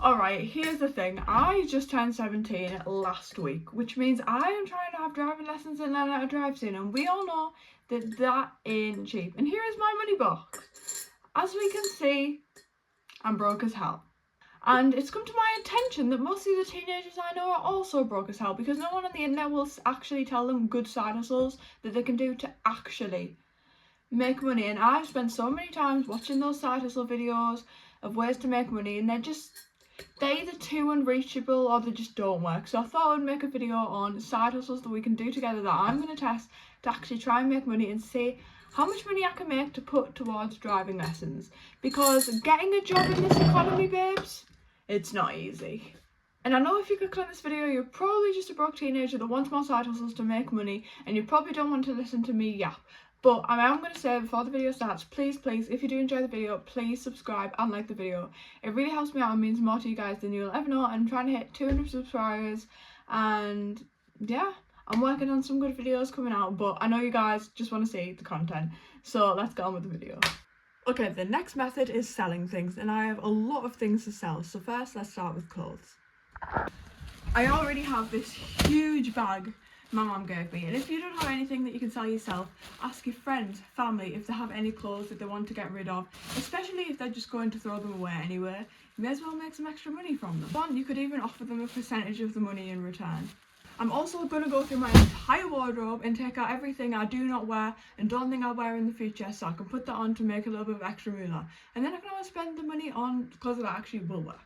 Alright, here's the thing. I just turned 17 last week, which means I am trying to have driving lessons and learn how to drive soon, and we all know that that ain't cheap. And here is my money box. As we can see, I'm broke as hell. And it's come to my attention that most of the teenagers I know are also broke as hell, because no one on the internet will actually tell them good side hustles that they can do to actually make money. And I've spent so many times watching those side hustle videos of ways to make money, and they're either too unreachable or they just don't work. So I thought I would make a video on side hustles that we can do together that I'm going to test to actually try and make money and see how much money I can make to put towards driving lessons. Because getting a job in this economy, babes, it's not easy. And I know if you click on this video, you're probably just a broke teenager that wants more side hustles to make money, and you probably don't want to listen to me yap. But I am going to say before the video starts, please, if you do enjoy the video, please subscribe and like the video. It really helps me out and means more to you guys than you'll ever know. I'm trying to hit 200 subscribers, and yeah, I'm working on some good videos coming out, but I know you guys just want to see the content. So let's get on with the video. Okay, the next method is selling things, and I have a lot of things to sell. So first, let's start with clothes. I already have this huge bag my mum gave me, and if you don't have anything that you can sell yourself, ask your friends, family if they have any clothes that they want to get rid of, especially if they're just going to throw them away anyway. You may as well make some extra money from them. One, you could even offer them a percentage of the money in return. I'm also going to go through my entire wardrobe and take out everything I do not wear and don't think I'll wear in the future, so I can put that on to make a little bit of extra moolah, and then I can always spend the money on clothes that I actually will wear.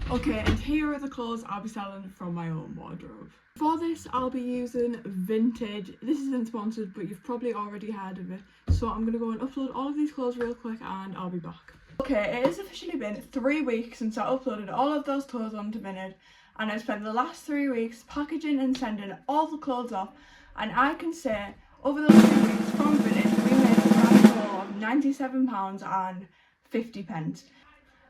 Okay, and here are the clothes I'll be selling from my own wardrobe. For this, I'll be using Vinted. This isn't sponsored, but you've probably already heard of it. So I'm going to go and upload all of these clothes real quick, and I'll be back. Okay, it has officially been 3 weeks since I uploaded all of those clothes onto Vinted, and I've spent the last 3 weeks packaging and sending all the clothes off, and I can say over those 3 weeks from Vinted, we made a grand total of £97.50.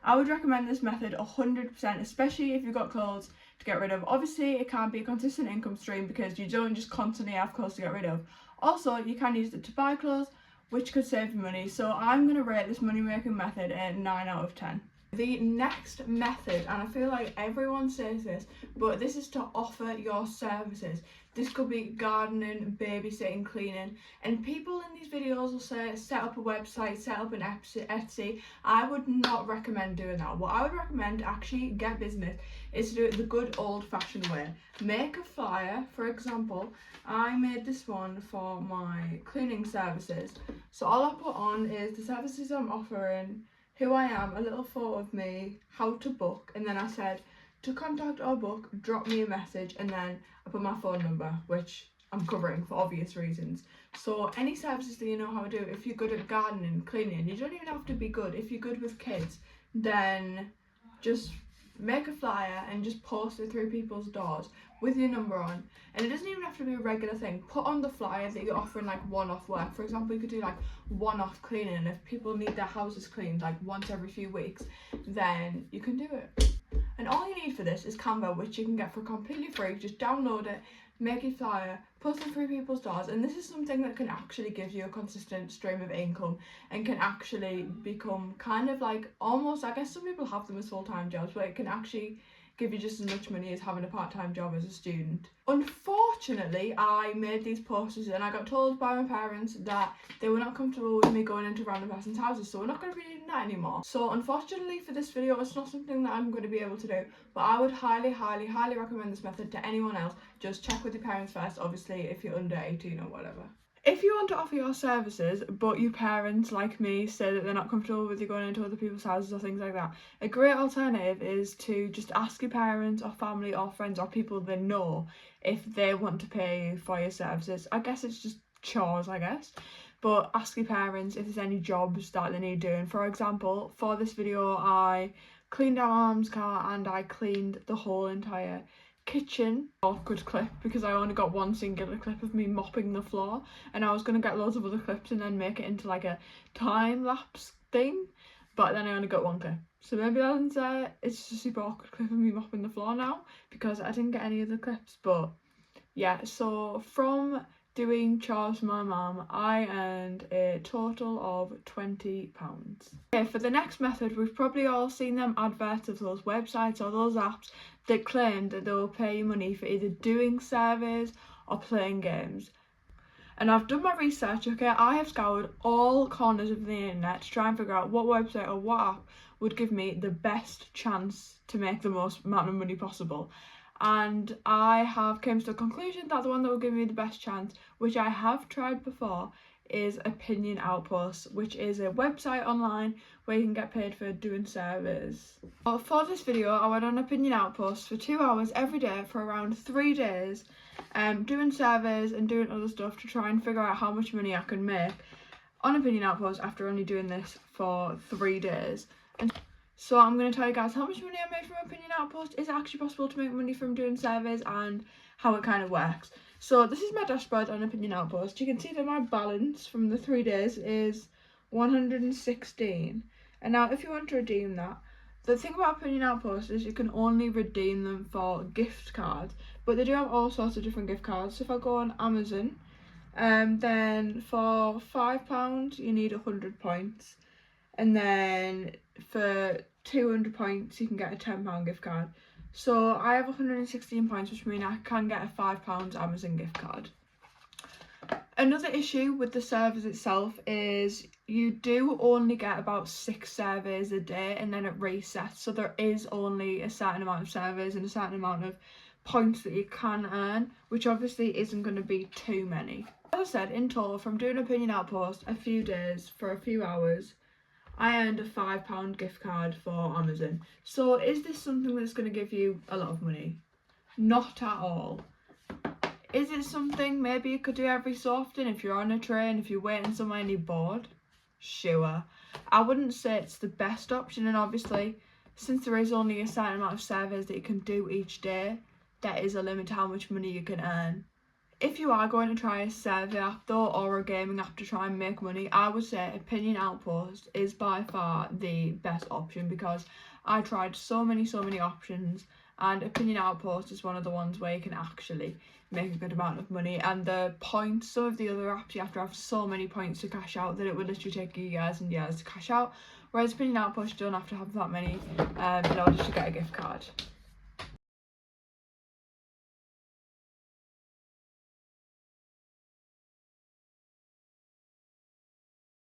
I would recommend this method 100%, especially if you've got clothes to get rid of. Obviously, it can't be a consistent income stream because you don't just constantly have clothes to get rid of. Also, you can use it to buy clothes, which could save you money. So I'm going to rate this money making method a 9 out of 10. The next method, and I feel like everyone says this, but this is to offer your services. This could be gardening, babysitting, cleaning, and people in these videos will say set up a website, set up an Etsy. I would not recommend doing that. What I would recommend to actually get business is to do it the good old-fashioned way. Make a flyer. For example, I made this one for my cleaning services. So all I put on is the services I'm offering, who I am, a little photo of me, how to book, and then I said to contact or book, drop me a message, and then I put my phone number, which I'm covering for obvious reasons. So any services that you know how to do, if you're good at gardening, cleaning, you don't even have to be good. If you're good with kids, then just make a flyer and just post it through people's doors with your number on. And it doesn't even have to be a regular thing. Put on the flyer that you're offering like one-off work. For example, you could do like one-off cleaning. If people need their houses cleaned like once every few weeks, then you can do it. And all you need for this is Canva, which you can get for completely free. Just download it, make a flyer, post it through people's doors, and this is something that can actually give you a consistent stream of income and can actually become kind of like almost, I guess some people have them as full-time jobs, but it can actually give you just as much money as having a part-time job as a student. Unfortunately, I made these posters and I got told by my parents that they were not comfortable with me going into random person's houses, so we're not going to be doing that anymore. So unfortunately for this video, it's not something that I'm going to be able to do, but I would highly recommend this method to anyone else. Just check with your parents first, obviously, if you're under 18 or whatever. If you want to offer your services, but your parents, like me, say that they're not comfortable with you going into other people's houses or things like that, a great alternative is to just ask your parents or family or friends or people they know if they want to pay you for your services. I guess it's just chores, I guess. But ask your parents if there's any jobs that they need doing. For example, for this video, I cleaned our mum's car and I cleaned the whole entire kitchen. Awkward clip because I only got one singular clip of me mopping the floor, and I was going to get loads of other clips and then make it into like a time-lapse thing, but then I only got one clip. So maybe that's it's just a super awkward clip of me mopping the floor now because I didn't get any other clips. But yeah, so from doing chores for my mum, I earned a total of £20. Okay, for the next method, we've probably all seen them adverts of those websites or those apps that claim that they will pay you money for either doing surveys or playing games. And I've done my research, okay, I have scoured all corners of the internet to try and figure out what website or what app would give me the best chance to make the most amount of money possible. And I have come to the conclusion that the one that will give me the best chance, which I have tried before, is Opinion Outpost, which is a website online where you can get paid for doing surveys. For this video, I went on Opinion Outpost for 2 hours every day for around 3 days, doing surveys and doing other stuff to try and figure out how much money I can make on Opinion Outpost after only doing this for 3 days. And so I'm going to tell you guys how much money I made from Opinion Outpost. Is it actually possible to make money from doing surveys, and how it kind of works. So this is my dashboard on Opinion Outpost. You can see that my balance from the 3 days is 116. And now if you want to redeem that, the thing about Opinion Outpost is you can only redeem them for gift cards, but they do have all sorts of different gift cards. So if I go on Amazon, then for £5 you need 100 points. And then for 200 points you can get a £10 gift card. So I have 116 points, which means I can get a £5 Amazon gift card. Another issue with the servers itself is you do only get about 6 surveys a day, and then it resets. So there is only a certain amount of surveys and a certain amount of points that you can earn, which obviously isn't going to be too many. As I said, in total, from doing Opinion Outpost a few days for a few hours, I earned a £5 gift card for Amazon. So is this something that's going to give you a lot of money? Not at all. Is it something maybe you could do every so often if you're on a train, if you're waiting somewhere and you're bored? Sure. I wouldn't say it's the best option, and obviously since there is only a certain amount of surveys that you can do each day, there is a limit to how much money you can earn. If you are going to try a survey app though, or a gaming app to try and make money, I would say Opinion Outpost is by far the best option, because I tried so many options, and Opinion Outpost is one of the ones where you can actually make a good amount of money. And the points, some of the other apps you have to have so many points to cash out that it would literally take you years and years to cash out, whereas Opinion Outpost you don't have to have that many in order to get a gift card.